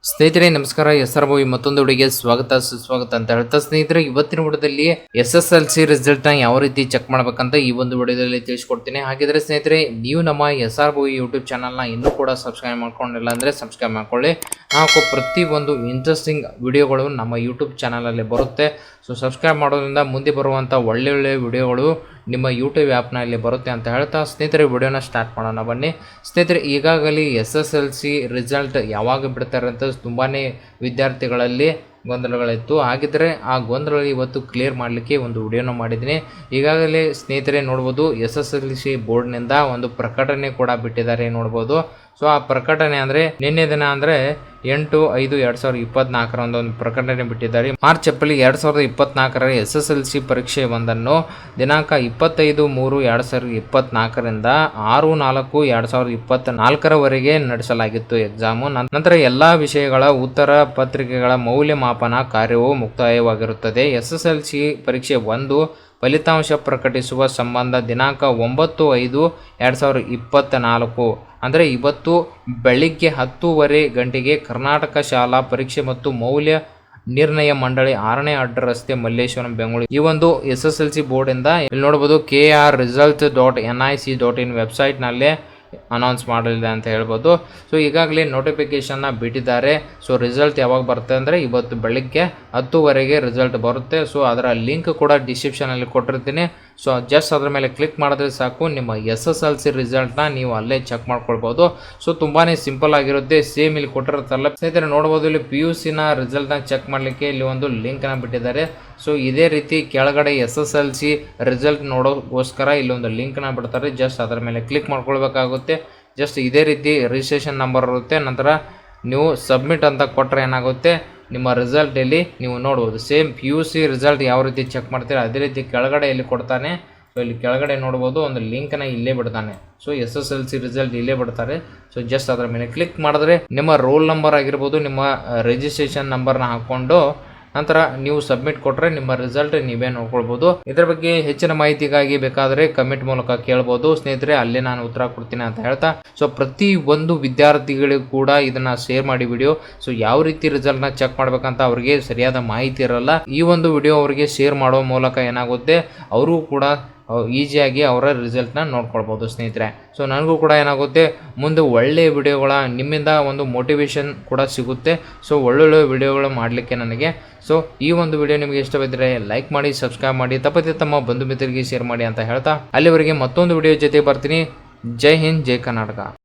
ಸ್ನೇಹಿತರೆ ನಮಸ್ಕಾರ. SR ಮತ್ತೊಂದು ವಿಡಿಯೋಗೆ ಸ್ವಾಗತ ಸುಸ್ವಾಗತ ಅಂತ ಹೇಳ್ತಾ ಸ್ನೇಹಿತರೆ, ಇವತ್ತಿನ ವಿಡಿಯೋದಲ್ಲಿ SSLC ರಿಸಲ್ಟ್ ನ ಯಾವ ರೀತಿ ಚೆಕ್ ಮಾಡ್ಬೇಕಂತ ಈ ಒಂದು ವಿಡಿಯೋದಲ್ಲಿ ತಿಳಿಸ್ಕೊಡ್ತೀನಿ. ಹಾಗಿದ್ರೆ ಸ್ನೇಹಿತರೆ, ನೀವು ನಮ್ಮ SR ಯೂಟ್ಯೂಬ್ ಚಾನಲ್ ನ ಇನ್ನೂ ಕೂಡ ಸಬ್ಸ್ಕ್ರೈಬ್ ಮಾಡ್ಕೊಂಡಿಲ್ಲ ಅಂದ್ರೆ ಸಬ್ಸ್ಕ್ರೈಬ್ ಮಾಡ್ಕೊಳ್ಳಿ. ನಾವು ಪ್ರತಿ ಒಂದು ಇಂಟ್ರೆಸ್ಟಿಂಗ್ ವಿಡಿಯೋಗಳು ನಮ್ಮ ಯೂಟ್ಯೂಬ್ ಚಾನಲ್ ಅಲ್ಲಿ ಬರುತ್ತೆ. ಸೊ ಸಬ್ಸ್ಕ್ರೈಬ್ ಮಾಡೋದ್ರಿಂದ ಮುಂದೆ ಬರುವಂತ ಒಳ್ಳೆ ವಿಡಿಯೋಗಳು ನಿಮ್ಮ ಯೂಟ್ಯೂಬ್ ಆ್ಯಪ್ನಲ್ಲಿ ಬರುತ್ತೆ ಅಂತ ಹೇಳ್ತಾ ಸ್ನೇಹಿತರೆ, ವಿಡಿಯೋನ ಸ್ಟಾರ್ಟ್ ಮಾಡೋಣ ಬನ್ನಿ. ಸ್ನೇಹಿತರೆ, ಈಗಾಗಲೇ SSLC ರಿಸಲ್ಟ್ ಯಾವಾಗ ಬಿಡ್ತಾರೆ ಅಂತ ತುಂಬಾ ವಿದ್ಯಾರ್ಥಿಗಳಲ್ಲಿ ಗೊಂದಲಗಳಿತ್ತು. ಹಾಗಿದ್ರೆ ಆ ಗೊಂದಲ ಇವತ್ತು ಕ್ಲಿಯರ್ ಮಾಡಲಿಕ್ಕೆ ಒಂದು ವಿಡಿಯೋನ ಮಾಡಿದ್ದೀನಿ. ಈಗಾಗಲೇ ಸ್ನೇಹಿತರೆ ನೋಡ್ಬೋದು, SSLC ಬೋರ್ಡ್ನಿಂದ ಒಂದು ಪ್ರಕಟಣೆ ಕೂಡ ಬಿಟ್ಟಿದ್ದಾರೆ ನೋಡ್ಬೋದು. ಸೊ ಆ ಪ್ರಕಟಣೆ ಅಂದರೆ ನಿನ್ನೆ ದಿನ ಅಂದರೆ 8/5/2024 ಒಂದು ಪ್ರಕಟಣೆ ಬಿಟ್ಟಿದ್ದಾರೆ. ಮಾರ್ಚ್ 2024 SSLC ಪರೀಕ್ಷೆ ಒಂದನ್ನು ದಿನಾಂಕ 25/3/2024 6/4/2024 ನಡೆಸಲಾಗಿತ್ತು ಎಕ್ಸಾಮು. ನಂತರ ಎಲ್ಲಾ ವಿಷಯಗಳ ಉತ್ತರ ಪತ್ರಿಕೆಗಳ ಮೌಲ್ಯಮಾಪನ ಕಾರ್ಯವು ಮುಕ್ತಾಯವಾಗಿರುತ್ತದೆ. SSLC ಪರೀಕ್ಷೆ 1 ಫಲಿತಾಂಶ ಪ್ರಕಟಿಸುವ ಸಂಬಂಧ ದಿನಾಂಕ 9/5/2024 ಅಂದರೆ ಇವತ್ತು ಬೆಳಿಗ್ಗೆ 10:30 ಗಂಟೆಗೆ ಕರ್ನಾಟಕ ಶಾಲಾ ಪರೀಕ್ಷೆ ಮತ್ತು ಮೌಲ್ಯ ನಿರ್ಣಯ ಮಂಡಳಿ 6ನೇ ಅಡ್ಡ ರಸ್ತೆ ಮಲ್ಲೇಶ್ವರಂ ಬೆಂಗಳೂರು ಈ ಒಂದು SSLC ಬೋರ್ಡ್ ಇಂದ ಇಲ್ಲಿ ನೋಡಬಹುದು krresults.nic.in ವೆಬ್ಸೈಟ್ ನಲ್ಲೇ ಅನೌನ್ಸ್ ಮಾಡಲಿದೆ ಅಂತ ಹೇಳ್ಬೋದು. ಸೊ ಈಗಾಗಲೇ ನೋಟಿಫಿಕೇಶನ್ ಬಿಟ್ಟಿದ್ದಾರೆ. ಸೊ ರಿಸಲ್ಟ್ ಯಾವಾಗ ಬರುತ್ತೆ ಅಂದರೆ ಇವತ್ತು ಬೆಳಿಗ್ಗೆ 10:00 ರಿಸಲ್ಟ್ ಬರುತ್ತೆ. ಸೊ ಅದರ ಲಿಂಕ್ ಕೂಡ ಡಿಸ್ಕ್ರಿಪ್ಷನ್ ಅಲ್ಲಿ ಕೊಟ್ಟಿರ್ತೀನಿ. ಸೊ ಜಸ್ಟ್ ಅದ್ರ ಮೇಲೆ ಕ್ಲಿಕ್ ಮಾಡಿದ್ರೆ ಸಾಕು, ನಿಮ್ಮ SSLC ರಿಸಲ್ಟ್ನ ನೀವು ಅಲ್ಲೇ ಚೆಕ್ ಮಾಡ್ಕೊಳ್ಬೋದು. ಸೊ ತುಂಬಾನೇ ಸಿಂಪಲ್ ಆಗಿರುತ್ತೆ. ಸೇಮ್ ಇಲ್ಲಿ ಕೊಟ್ಟಿರುತ್ತಲ್ಲ ಸ್ನೇಹಿತರೆ ನೋಡ್ಬೋದು, ಇಲ್ಲಿ PUC ನ ರಿಸಲ್ಟ್ನ ಚೆಕ್ ಮಾಡಲಿಕ್ಕೆ ಇಲ್ಲಿ ಒಂದು ಲಿಂಕ್ನ ಬಿಟ್ಟಿದ್ದಾರೆ. ಸೊ ಇದೇ ರೀತಿ ಕೆಳಗಡೆ SSLC ರಿಸಲ್ಟ್ ನೋಡೋಗೋಸ್ಕರ ಇಲ್ಲೊಂದು ಲಿಂಕ್ನ ಬಿಡ್ತಾರೆ. ಜಸ್ಟ್ ಅದರ ಮೇಲೆ ಕ್ಲಿಕ್ ಮಾಡ್ಕೊಳ್ಬೇಕಾಗುತ್ತೆ. ಜಸ್ಟ್ ಇದೇ ರೀತಿ ರಿಜಿಸ್ಟ್ರೇಷನ್ ನಂಬರ್ ಇರುತ್ತೆ. ನಂತರ ನೀವು ಸಬ್ಮಿಟ್ ಅಂತ ಕೊಟ್ಟರೆ ಏನಾಗುತ್ತೆ, ನಿಮ್ಮ ರಿಸಲ್ಟ್ ಇಲ್ಲಿ ನೀವು ನೋಡ್ಬೋದು. ಸೇಮ್ PUC ರಿಸಲ್ಟ್ ಯಾವ ರೀತಿ ಚೆಕ್ ಮಾಡ್ತೀರಾ ಅದೇ ರೀತಿ ಕೆಳಗಡೆ ಇಲ್ಲಿ ಕೊಡ್ತಾನೆ. ಸೊ ಇಲ್ಲಿ ಕೆಳಗಡೆ ನೋಡ್ಬೋದು ಒಂದು ಲಿಂಕ್ನ ಇಲ್ಲೇ ಬಿಡ್ತಾನೆ. ಸೊ SSLC ರಿಸಲ್ಟ್ ಇಲ್ಲೇ ಬಿಡ್ತಾರೆ. ಸೊ ಜಸ್ಟ್ ಅದರ ಮೇಲೆ ಕ್ಲಿಕ್ ಮಾಡಿದ್ರೆ ನಿಮ್ಮ ರೋಲ್ ನಂಬರ್ ಆಗಿರ್ಬೋದು, ನಿಮ್ಮ ರಿಜಿಸ್ಟ್ರೇಷನ್ ನಂಬರ್ನ ಹಾಕ್ಕೊಂಡು ನಂತರ ನೀವು ಸಬ್ಮಿಟ್ ಕೊಟ್ಟರೆ ನಿಮ್ಮ ರಿಸಲ್ಟ್ ನೀವೇ ನೋಡ್ಕೊಳ್ಬೋದು. ಇದರ ಬಗ್ಗೆ ಹೆಚ್ಚಿನ ಮಾಹಿತಿಗಾಗಿ ಬೇಕಾದರೆ ಕಮೆಂಟ್ ಮೂಲಕ ಕೇಳ್ಬೋದು ಸ್ನೇಹಿತರೆ, ಅಲ್ಲೇ ನಾನು ಉತ್ತರ ಕೊಡ್ತೀನಿ ಅಂತ ಹೇಳ್ತಾ. ಸೊ ಪ್ರತಿ ಒಂದು ವಿದ್ಯಾರ್ಥಿಗಳಿಗೂ ಕೂಡ ಇದನ್ನ ಶೇರ್ ಮಾಡಿ ವಿಡಿಯೋ. ಸೊ ಯಾವ ರೀತಿ ರಿಸಲ್ಟ್ನ ಚೆಕ್ ಮಾಡ್ಬೇಕಂತ ಅವ್ರಿಗೆ ಸರಿಯಾದ ಮಾಹಿತಿ ಇರಲ್ಲ. ಈ ಒಂದು ವಿಡಿಯೋ ಅವರಿಗೆ ಶೇರ್ ಮಾಡೋ ಮೂಲಕ ಏನಾಗುತ್ತೆ, ಅವರು ಕೂಡ ಈಸಿಯಾಗಿ ಅವರ ರಿಸಲ್ಟ್ನ ನೋಡ್ಕೊಳ್ಬೋದು ಸ್ನೇಹಿತರೆ. ಸೊ ನನಗೂ ಕೂಡ ಏನಾಗುತ್ತೆ, ಮುಂದೆ ಒಳ್ಳೆಯ ವಿಡಿಯೋಗಳ ನಿಮ್ಮಿಂದ ಒಂದು ಮೋಟಿವೇಶನ್ ಕೂಡ ಸಿಗುತ್ತೆ. ಸೊ ಒಳ್ಳೊಳ್ಳೆ ವಿಡಿಯೋಗಳು ಮಾಡಲಿಕ್ಕೆ ನನಗೆ. ಸೊ ಈ ಒಂದು ವಿಡಿಯೋ ನಿಮಗೆ ಇಷ್ಟವಿದ್ದರೆ ಲೈಕ್ ಮಾಡಿ, ಸಬ್ಸ್ಕ್ರೈಬ್ ಮಾಡಿ, ತಪ್ಪದೆ ತಮ್ಮ ಬಂಧು ಮಿತ್ರರಿಗೆ ಶೇರ್ ಮಾಡಿ ಅಂತ ಹೇಳ್ತಾ ಅಲ್ಲಿವರೆಗೆ ಮತ್ತೊಂದು ವಿಡಿಯೋ ಜೊತೆ ಬರ್ತೀನಿ. ಜೈ ಹಿಂದ್, ಜೈ ಕರ್ನಾಟಕ.